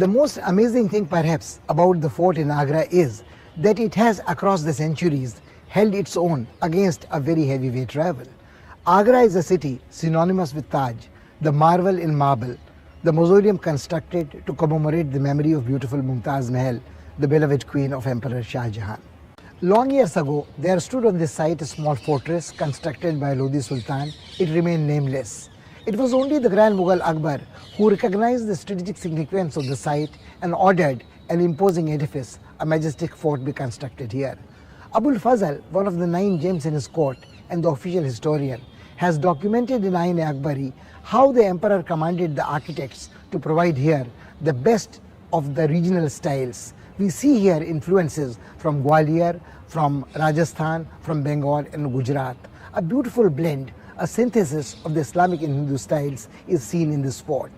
The most amazing thing perhaps about the fort in Agra is that it has across the centuries held its own against a very heavyweight rival. Agra is a city synonymous with Taj, the marvel in marble, the mausoleum constructed to commemorate the memory of beautiful Mumtaz Mahal, the beloved queen of Emperor Shah Jahan. Long years ago, there stood on this site a small fortress constructed by Lodi Sultan. It remained nameless. It was only the Grand Mughal Akbar who recognized the strategic significance of the site and ordered an imposing edifice, a majestic fort, be constructed here. Abul Fazl, one of the 9 gems in his court and the official historian, has documented in Qila-i-Akbari how the emperor commanded the architects to provide here the best of the regional styles. We see here influences from Gwalior, from Rajasthan, from Bengal and Gujarat. A beautiful blend, a synthesis of the Islamic and Hindu styles is seen in this fort.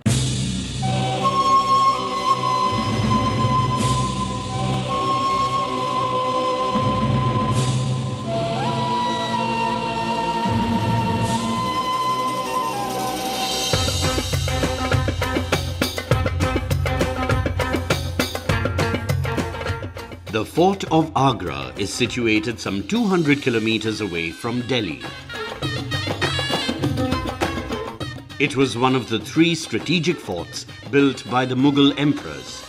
The Fort of Agra is situated some 200 kilometers away from Delhi. It was one of the 3 strategic forts built by the Mughal emperors.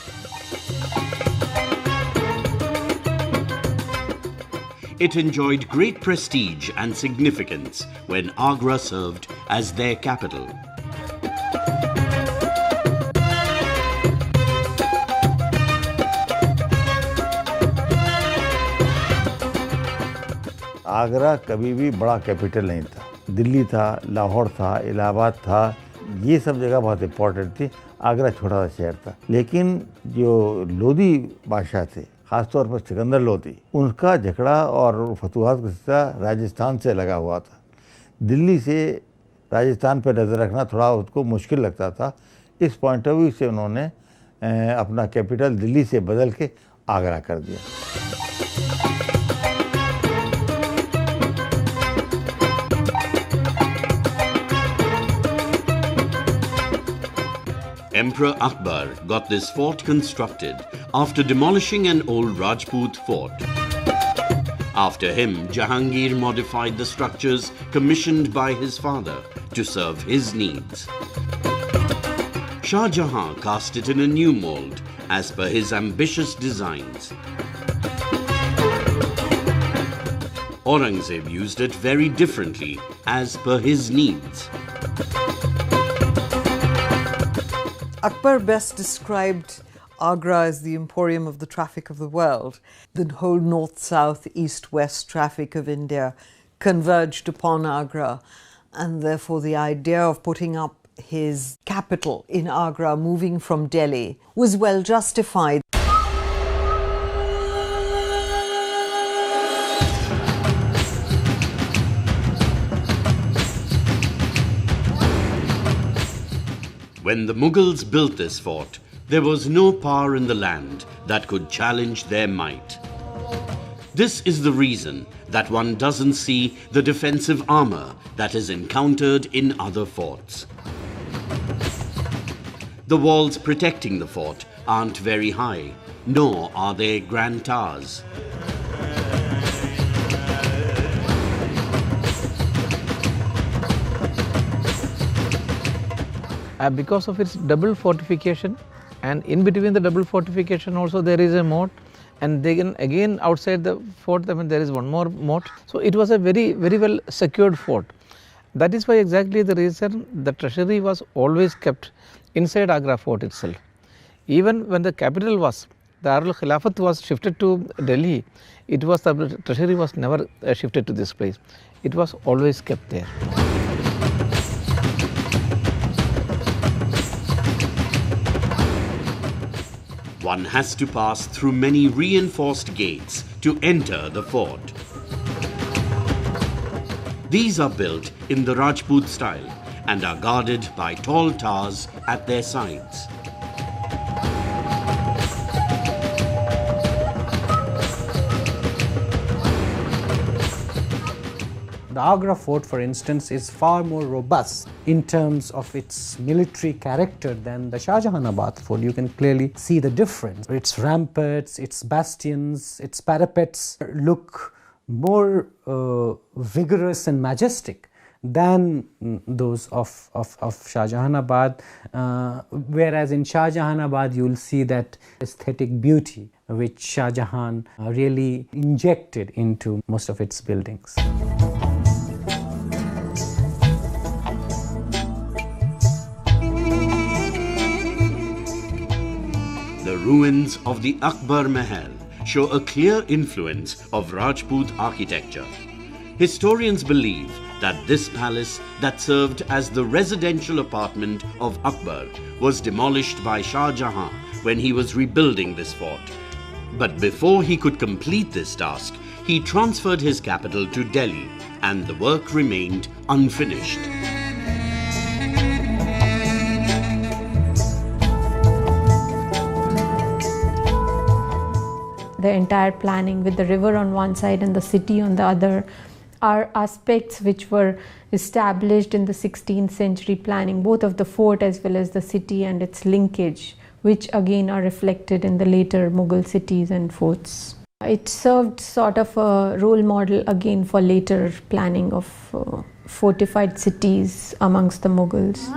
It enjoyed great prestige and significance when Agra served as their capital. Agra कभी भी बड़ा capital नहीं था। दिल्ली था, लाहौर था, इलाहाबाद था, ये सब जगह बहुत इम्पोर्टेंट थी। आगरा छोटा सा शहर था। लेकिन जो लोदी बादशाह थे, ख़ासतौर पर सिकंदर लोदी, उनका झगड़ा और फतूहात का सिलसिला राजस्थान से लगा हुआ था। दिल्ली से राजस्थान पर नज़र रखना थोड़ा उसको मुश्किल लगता था। इस पॉइंट ऑफ व्यू से उन्होंने अपना कैपिटल दिल्ली से बदल के आगरा कर दिया। Emperor Akbar got this fort constructed after demolishing an old Rajput fort. After him, Jahangir modified the structures commissioned by his father to serve his needs. Shah Jahan cast it in a new mold as per his ambitious designs. Aurangzeb used it very differently as per his needs. Akbar best described Agra as the emporium of the traffic of the world. The whole north, south, east, west traffic of India converged upon Agra, and therefore the idea of putting up his capital in Agra, moving from Delhi, was well justified. When the Mughals built this fort, there was no power in the land that could challenge their might. This is the reason that one doesn't see the defensive armor that is encountered in other forts. The walls protecting the fort aren't very high, nor are they grand towers. Because of its double fortification, and in between the double fortification also there is a moat, and then again outside the fort there is one more moat. So it was a very well secured fort. That is why exactly the reason the treasury was always kept inside Agra Fort itself. Even when the capital was, the Darul Khilafat was shifted to Delhi, it was the treasury was never shifted to this place. It was always kept there. One has to pass through many reinforced gates to enter the fort. These are built in the Rajput style and are guarded by tall towers at their sides. The Agra Fort, for instance, is far more robust in terms of its military character than the Shah Jahanabad fort. You can clearly see the difference. Its ramparts, its bastions, its parapets look more vigorous and majestic than those of Shah Jahanabad, whereas in Shah Jahanabad you will see that aesthetic beauty which Shah Jahan really injected into most of its buildings. The ruins of the Akbar Mahal show a clear influence of Rajput architecture. Historians believe that this palace that served as the residential apartment of Akbar was demolished by Shah Jahan when he was rebuilding this fort. But before he could complete this task, he transferred his capital to Delhi and the work remained unfinished. The entire planning with the river on one side and the city on the other are aspects which were established in the 16th century planning, both of the fort as well as the city and its linkage, which again are reflected in the later Mughal cities and forts. It served sort of a role model again for later planning of fortified cities amongst the Mughals.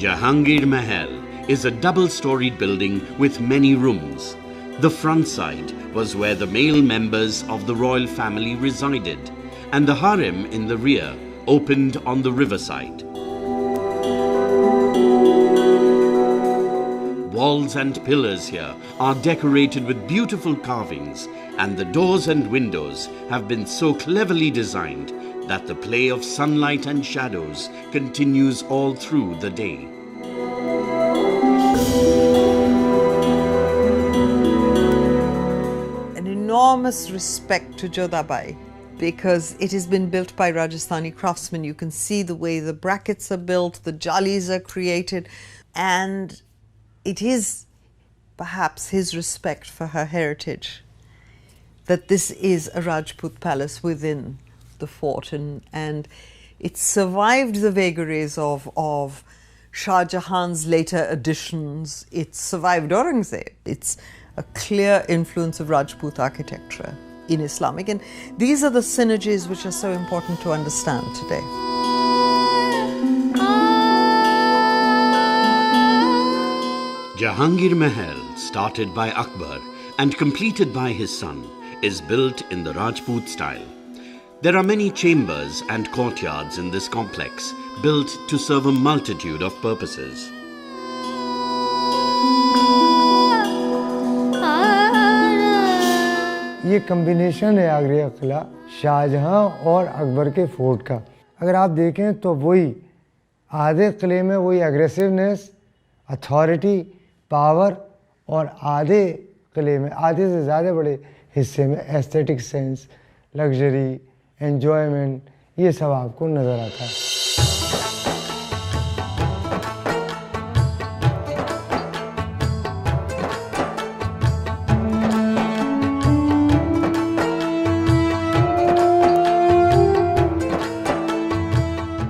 Jahangir Mahal is a double-storied building with many rooms. The front side was where the male members of the royal family resided, and the harem in the rear opened on the riverside. Walls and pillars here are decorated with beautiful carvings, and the doors and windows have been so cleverly designed that the play of sunlight and shadows continues all through the day. An enormous respect to Jodhabai because it has been built by Rajasthani craftsmen. You can see the way the brackets are built, the jalis are created, and it is perhaps his respect for her heritage that this is a Rajput palace within the fort, and it survived the vagaries of Shah Jahan's later additions. It survived Aurangzeb. It's a clear influence of Rajput architecture in Islamic, and these are the synergies which are so important to understand today. Jahangir Mahal, started by Akbar and completed by his son, is built in the Rajput style. There are many chambers and courtyards in this complex, built to serve a multitude of purposes. ये combination है आगरा किला शाहजहां और अकबर के fort का। अगर आप देखें तो वही आधे किले में वही एग्रेसिवनेस, अथॉरिटी, पावर, और आधे किले में आधे से ज़्यादा बड़े हिस्से में एस्थेटिक सेंस, लग्जरी, एन्जॉयमेंट, ये सब आपको नज़र आता है।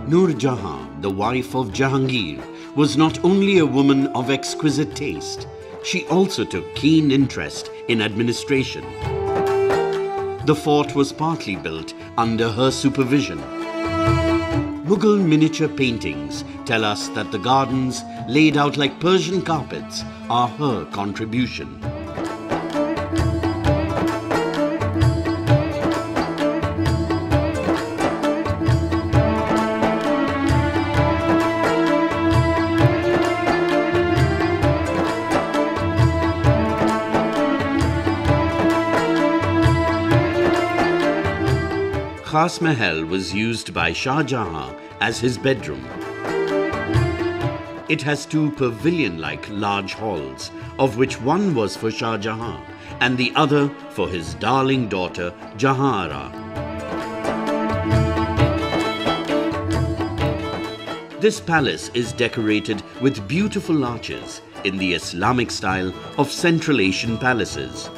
Nur Jahan, the wife of Jahangir, was not only a woman of exquisite taste, she also took keen interest in administration. The fort was partly built under her supervision. Mughal miniature paintings tell us that the gardens, laid out like Persian carpets, are her contribution. Khas Mahal was used by Shah Jahan as his bedroom. It has two pavilion-like large halls, of which one was for Shah Jahan and the other for his darling daughter Jahanara. This palace is decorated with beautiful arches in the Islamic style of Central Asian palaces.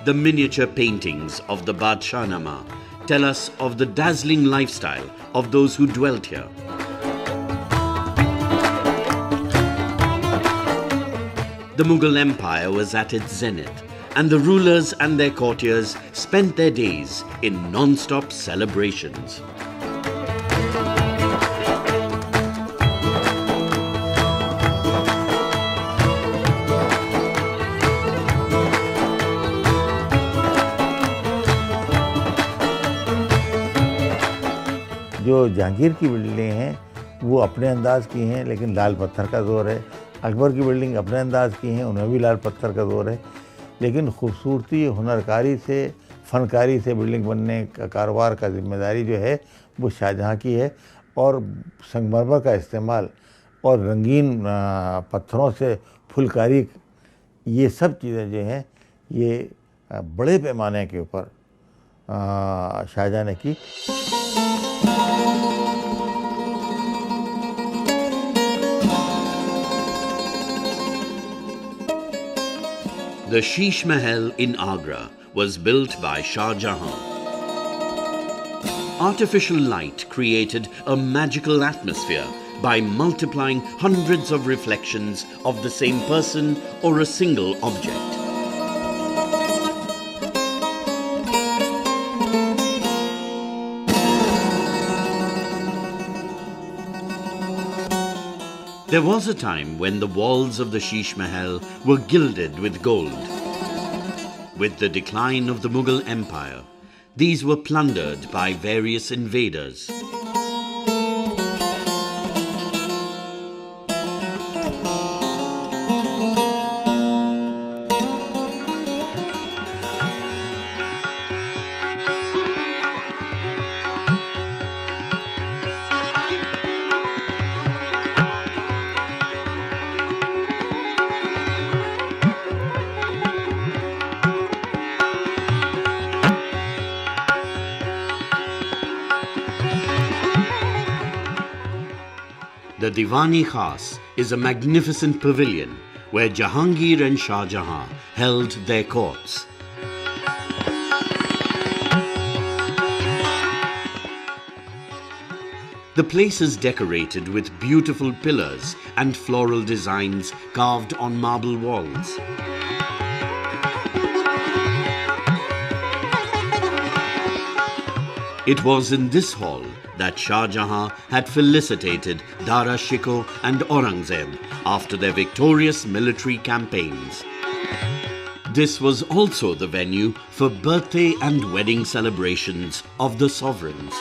The miniature paintings of the Badshahnama tell us of the dazzling lifestyle of those who dwelt here. The Mughal Empire was at its zenith, and the rulers and their courtiers spent their days in non-stop celebrations. जो जहांगीर की बिल्डिंगें हैं वो अपने अंदाज की हैं, लेकिन लाल पत्थर का जोर है। अकबर की बिल्डिंग अपने अंदाज की हैं, उनमें भी लाल पत्थर का जोर है, लेकिन खूबसूरती, हुनरकारी से, फनकारी से बिल्डिंग बनने का कारोबार का जिम्मेदारी जो है वो शाहजहाँ की है। और संगमरमर का इस्तेमाल और रंगीन पत्थरों से फुलकारी, ये सब चीज़ें जो हैं ये बड़े पैमाने के ऊपर शाहजहाँ ने की। The Sheesh Mahal in Agra was built by Shah Jahan. Artificial light created a magical atmosphere by multiplying hundreds of reflections of the same person or a single object. There was a time when the walls of the Sheesh Mahal were gilded with gold. With the decline of the Mughal Empire, these were plundered by various invaders. The Diwani Khas is a magnificent pavilion where Jahangir and Shah Jahan held their courts. The place is decorated with beautiful pillars and floral designs carved on marble walls. It was in this hall that Shah Jahan had felicitated Dara Shikoh and Aurangzeb after their victorious military campaigns. This was also the venue for birthday and wedding celebrations of the sovereigns.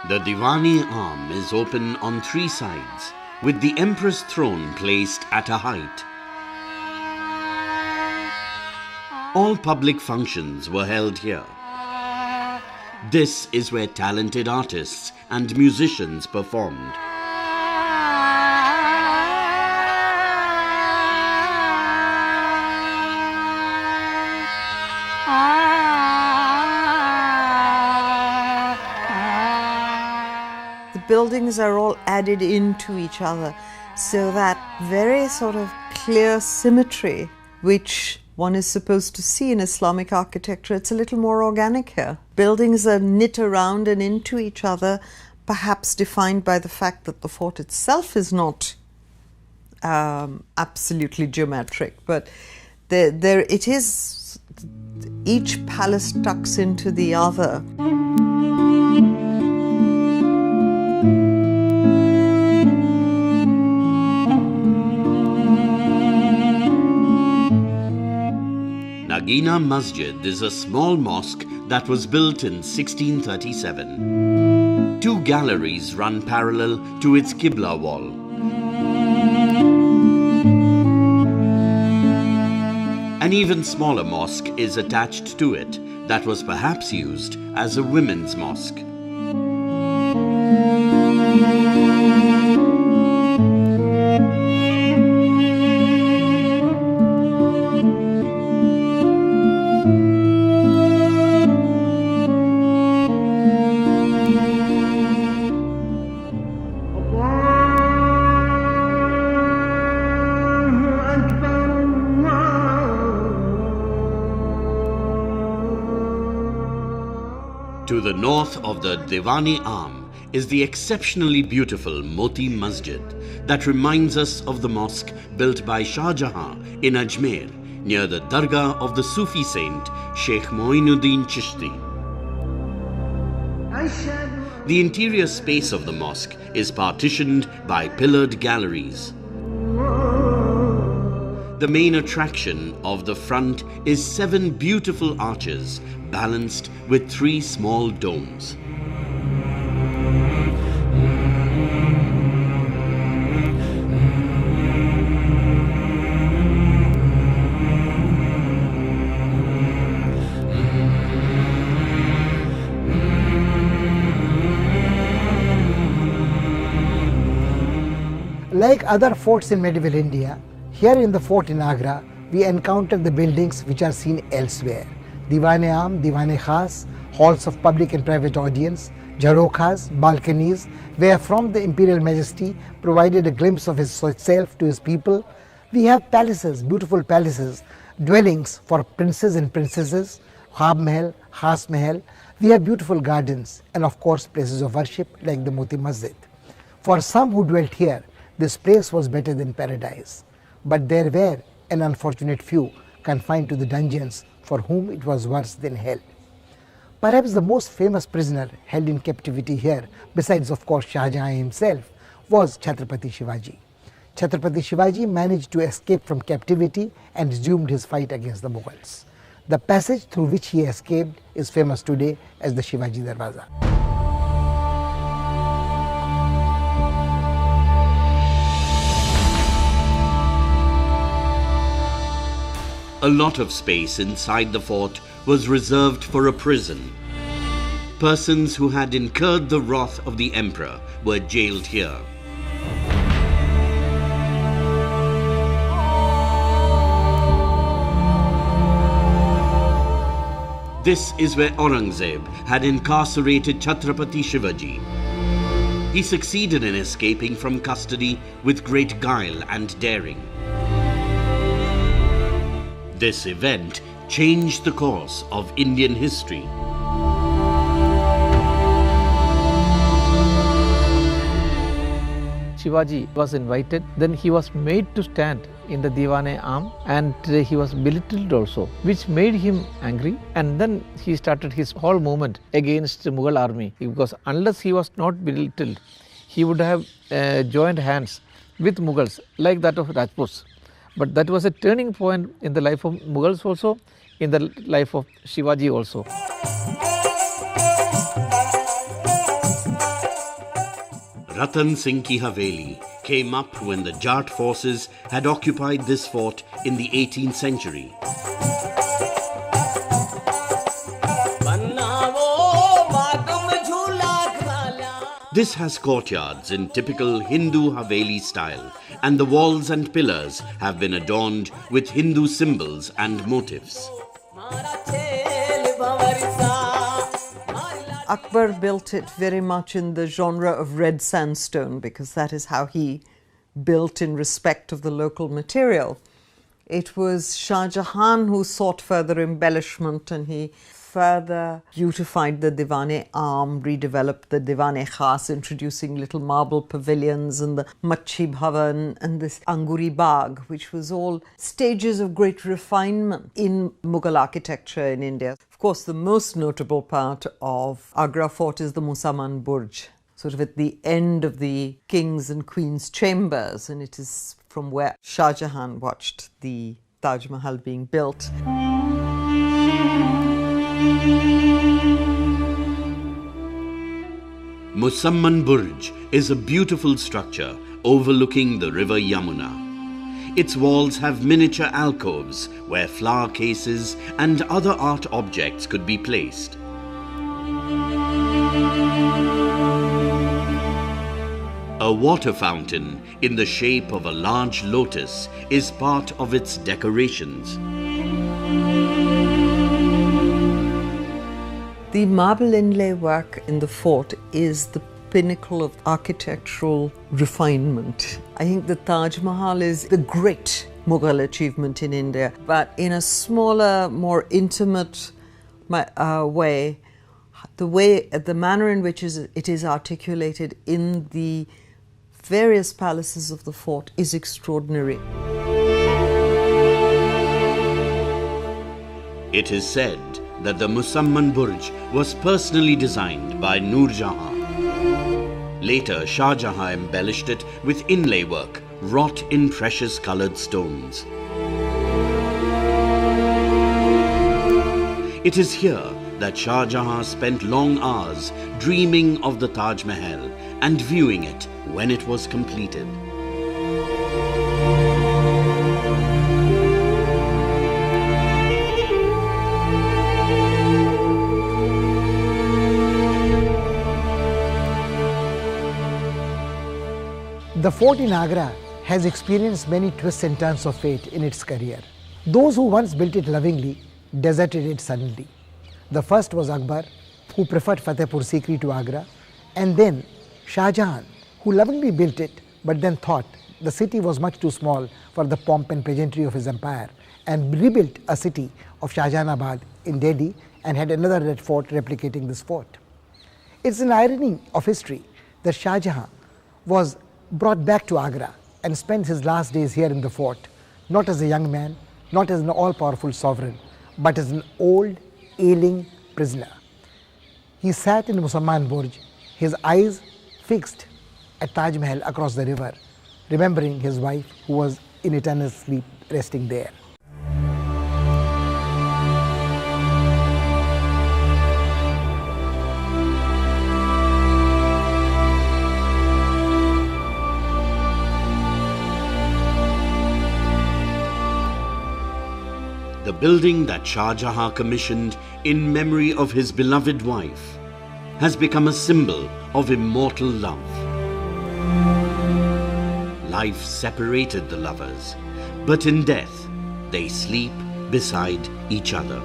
The Diwani arm is open on three sides, with the Emperor's throne placed at a height. All public functions were held here. This is where talented artists and musicians performed. Buildings are all added into each other, so that very sort of clear symmetry which one is supposed to see in Islamic architecture, it's a little more organic here. Buildings are knit around and into each other, perhaps defined by the fact that the fort itself is not absolutely geometric, but there it is, each palace tucks into the other. Madina Masjid is a small mosque that was built in 1637. Two galleries run parallel to its Qibla wall. An even smaller mosque is attached to it that was perhaps used as a women's mosque. To the north of the Diwani Arm is the exceptionally beautiful Moti Masjid that reminds us of the mosque built by Shah Jahan in Ajmer near the Dargah of the Sufi saint Sheikh Moinuddin Chishti. The interior space of the mosque is partitioned by pillared galleries. The main attraction of the front is 7 beautiful arches balanced with 3 small domes. Like other forts in medieval India, here in the fort in Agra, we encounter the buildings which are seen elsewhere. Diwan-e-Aam, Diwan-e-Khas, halls of public and private audience, Jharokhas, balconies, where from the Imperial Majesty provided a glimpse of himself to his people. We have palaces, beautiful palaces, dwellings for princes and princesses, Khab Mahal, Khas Mahal. We have beautiful gardens and of course places of worship like the Moti Masjid. For some who dwelt here, this place was better than paradise. But there were an unfortunate few confined to the dungeons for whom it was worse than hell. Perhaps the most famous prisoner held in captivity here, besides of course Shah Jahan himself, was Chhatrapati Shivaji. Chhatrapati Shivaji managed to escape from captivity and resumed his fight against the Mughals. The passage through which he escaped is famous today as the Shivaji Darwaza. A lot of space inside the fort was reserved for a prison. Persons who had incurred the wrath of the emperor were jailed here. This is where Aurangzeb had incarcerated Chhatrapati Shivaji. He succeeded in escaping from custody with great guile and daring. This event changed the course of Indian history. Shivaji was invited, then he was made to stand in the Diwan-e-Aam and he was belittled also, which made him angry, and then he started his whole movement against the Mughal army, because unless he was not belittled, he would have joined hands with Mughals like that of Rajputs. But that was a turning point in the life of Mughals also, in the life of Shivaji also. Ratan Singh ki Haveli came up when the Jat forces had occupied this fort in the 18th century. This has courtyards in typical Hindu Haveli style, and the walls and pillars have been adorned with Hindu symbols and motifs. Akbar built it very much in the genre of red sandstone because that is how he built in respect of the local material. It was Shah Jahan who sought further embellishment, and he further beautified the Diwan-e-Aam, redeveloped the Diwan-e-Khas, introducing little marble pavilions and the Machi Bhavan and this Anguri Bagh, which was all stages of great refinement in Mughal architecture in India. Of course, the most notable part of Agra Fort is the Musaman Burj, sort of at the end of the king's and queen's chambers, and it is from where Shah Jahan watched the Taj Mahal being built. Musamman Burj is a beautiful structure overlooking the river Yamuna. Its walls have miniature alcoves where flower cases and other art objects could be placed. A water fountain in the shape of a large lotus is part of its decorations. The marble inlay work in the fort is the pinnacle of architectural refinement. I think the Taj Mahal is the great Mughal achievement in India, but in a smaller, more intimate way, the manner in which it is articulated in the various palaces of the fort is extraordinary. It is said that the Musamman Burj was personally designed by Nur Jahan. Later, Shah Jahan embellished it with inlay work wrought in precious coloured stones. It is here that Shah Jahan spent long hours dreaming of the Taj Mahal and viewing it when it was completed. The fort in Agra has experienced many twists and turns of fate in its career. Those who once built it lovingly deserted it suddenly. The first was Akbar, who preferred Fatehpur Sikri to Agra, and then Shah Jahan, who lovingly built it but then thought the city was much too small for the pomp and pageantry of his empire and rebuilt a city of Shahjahanabad in Delhi and had another red fort replicating this fort. It's an irony of history that Shah Jahan was brought back to Agra and spent his last days here in the fort, not as a young man, not as an all-powerful sovereign, but as an old, ailing prisoner. He sat in Musamman Burj, his eyes fixed at Taj Mahal across the river, remembering his wife who was in eternal sleep resting there. The building that Shah Jahan commissioned in memory of his beloved wife has become a symbol of immortal love. Life separated the lovers, but in death they sleep beside each other.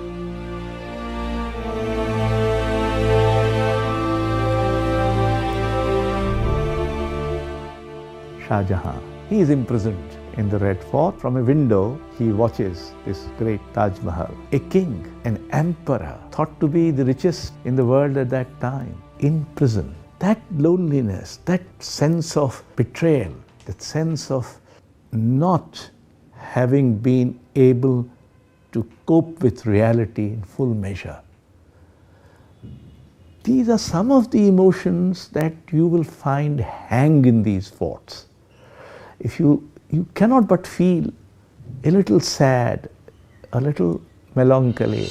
Shah Jahan, he is imprisoned in the Red Fort. From a window, he watches this great Taj Mahal. A king, an emperor, thought to be the richest in the world at that time, in prison. That loneliness, that sense of betrayal, that sense of not having been able to cope with reality in full measure. These are some of the emotions that you will find hang in these forts. If you cannot but feel a little sad, a little melancholy.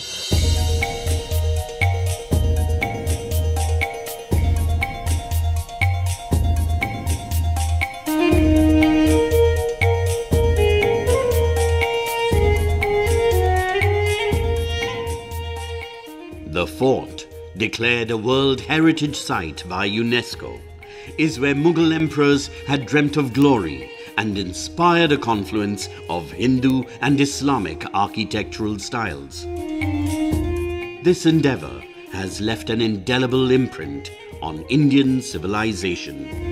The fort, declared a World Heritage Site by UNESCO, is where Mughal emperors had dreamt of glory and inspired a confluence of Hindu and Islamic architectural styles. This endeavor has left an indelible imprint on Indian civilization.